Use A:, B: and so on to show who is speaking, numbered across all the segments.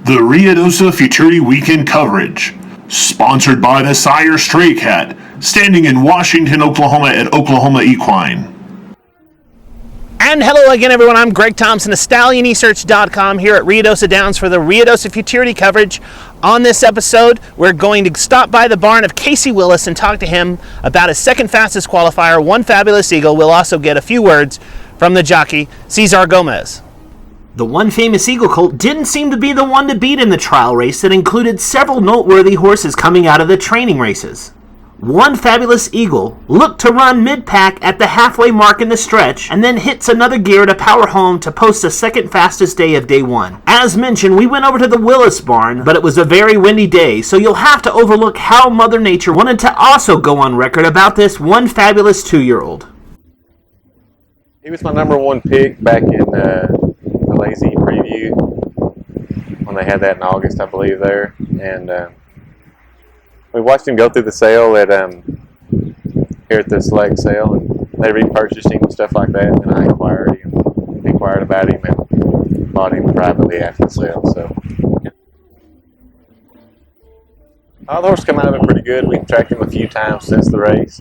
A: The Ruidoso Futurity Weekend Coverage, sponsored by the Sire Stray Cat, standing in Washington, Oklahoma at Oklahoma Equine.
B: And hello again, everyone. I'm Greg Thompson of StallionResearch.com here at Ruidoso Downs for the Ruidoso Futurity coverage. On this episode, we're going to stop by the barn of Kasey Willis and talk to him about his second fastest qualifier, One Fabulous Eagle. We'll also get a few words from the jockey, Cesar Gomez. The One Famous Eagle colt didn't seem to be the one to beat in the trial race that included several noteworthy horses coming out of the training races. One Fabulous Eagle looked to run mid-pack at the halfway mark in the stretch and then hits another gear to power home to post the second fastest day of day one. As mentioned, we went over to the Willis barn, but it was a very windy day, so you'll have to overlook how Mother Nature wanted to also go on record about this One Fabulous 2-year-old.
C: He was my number one pick back in the Lazy preview when they had that in August, I believe, there. And we watched him go through the sale at here at the select sale, and they repurchased him and stuff like that. And I inquired about him and bought him privately after the sale. So the horse come out of him pretty good. We tracked him a few times since the race.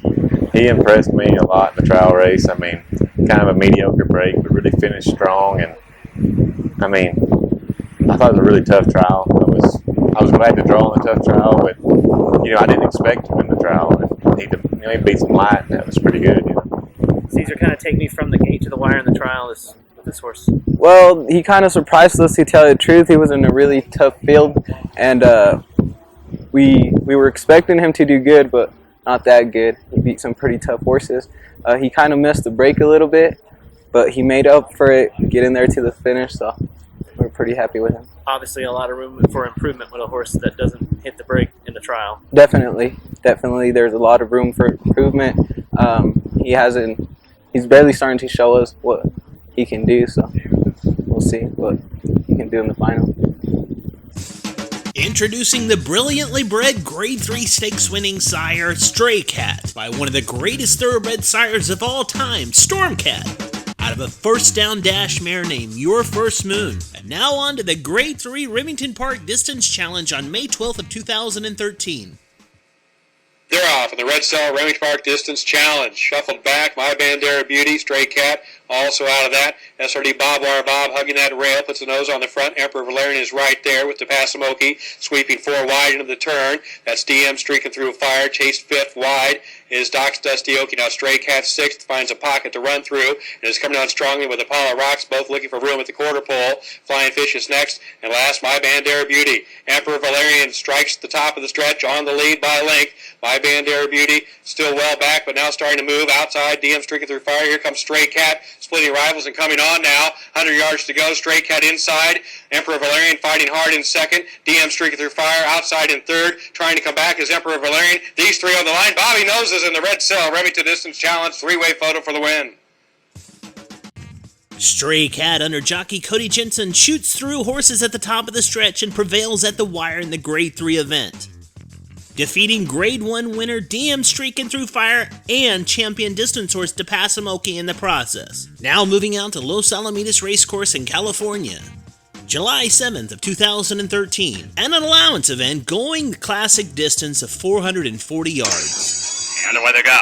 C: He impressed me a lot in the trial race. I mean, kind of a mediocre break, but really finished strong. And I mean, I thought it was a really tough trial. I was glad to draw in the tough trial, but I didn't expect him in the trial. And he beat some light, and that was pretty good.
B: Caesar, kind of take me from the gate to the wire in the trial with this horse.
D: Well, he kind of surprised us, to tell you the truth. He was in a really tough field, and we were expecting him to do good, but not that good. He beat some pretty tough horses. He kind of missed the break a little bit, but he made up for it, getting there to the finish, so we're pretty happy with him.
B: Obviously a lot of room for improvement with a horse that doesn't hit the break in the trial.
D: Definitely. There's a lot of room for improvement. He's barely starting to show us what he can do, so we'll see what he can do in the final.
E: Introducing the brilliantly bred Grade 3 stakes winning sire, Stray Cat, by one of the greatest thoroughbred sires of all time, Stormcat, out of a first down dash mare named Your First Moon. And now on to the Grade 3 Remington Park Distance Challenge on May 12th of 2013.
F: They're off in the Red Cell Remington Park Distance Challenge. Shuffled back, My Bandera Beauty, Stray Cat, also out of that. SRD Bob Wire Bob hugging that rail, puts the nose on the front. Emperor Valerian is right there with the Passimoki, sweeping 4 wide into the turn. That's DM streaking through fire, chased 5th wide is Doc's Dusty Okie. Now Stray Cat 6th finds a pocket to run through and is coming on strongly with Apollo Rocks, both looking for room at the quarter pole. Flying Fish is next, and last, My Bandera Beauty. Emperor Valerian strikes the top of the stretch on the lead by length. My Bandera Beauty still well back, but now starting to move outside. DM streaking through fire. Here comes Stray Cat, splitting rivals and coming on now. 100 yards to go. Stray Cat inside. Emperor Valerian fighting hard in second. DM streaking through fire. Outside in third. Trying to come back is Emperor Valerian. These three on the line. Bobby Noses in the Red Cell Remington Distance Challenge. 3-way photo for the win.
E: Stray Cat under jockey Cody Jensen shoots through horses at the top of the stretch and prevails at the wire in the Grade 3 event, defeating Grade 1 winner DM Streaking Through Fire and champion distance horse Passimoki in the process. Now moving out to Los Alamitos Racecourse in California, July 7th of 2013, and an allowance event going the classic distance of 440 yards.
G: And away they go.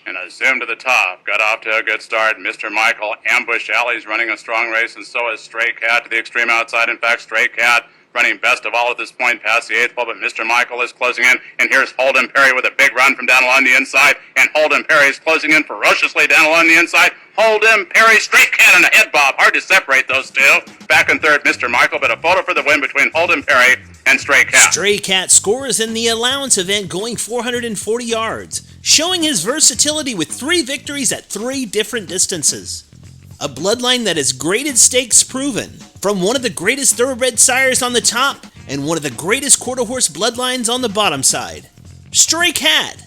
G: And a zoom to the top. Got off to a good start. Mr. Michael ambushed Alley's running a strong race, and so is Stray Cat to the extreme outside. In fact, Stray Cat running best of all at this point past the 8th pole, but Mr. Michael is closing in, and here's Holden Perry with a big run from down along the inside, and Holden Perry is closing in ferociously down along the inside. Holden Perry, Stray Cat, and a head bob. Hard to separate those two. Back in third, Mr. Michael, but a photo for the win between Holden Perry and Stray Cat.
E: Stray Cat scores in the allowance event going 440 yards, showing his versatility with 3 victories at 3 different distances. A bloodline that is graded stakes proven, from one of the greatest thoroughbred sires on the top and one of the greatest quarter horse bloodlines on the bottom side. Stray Cat,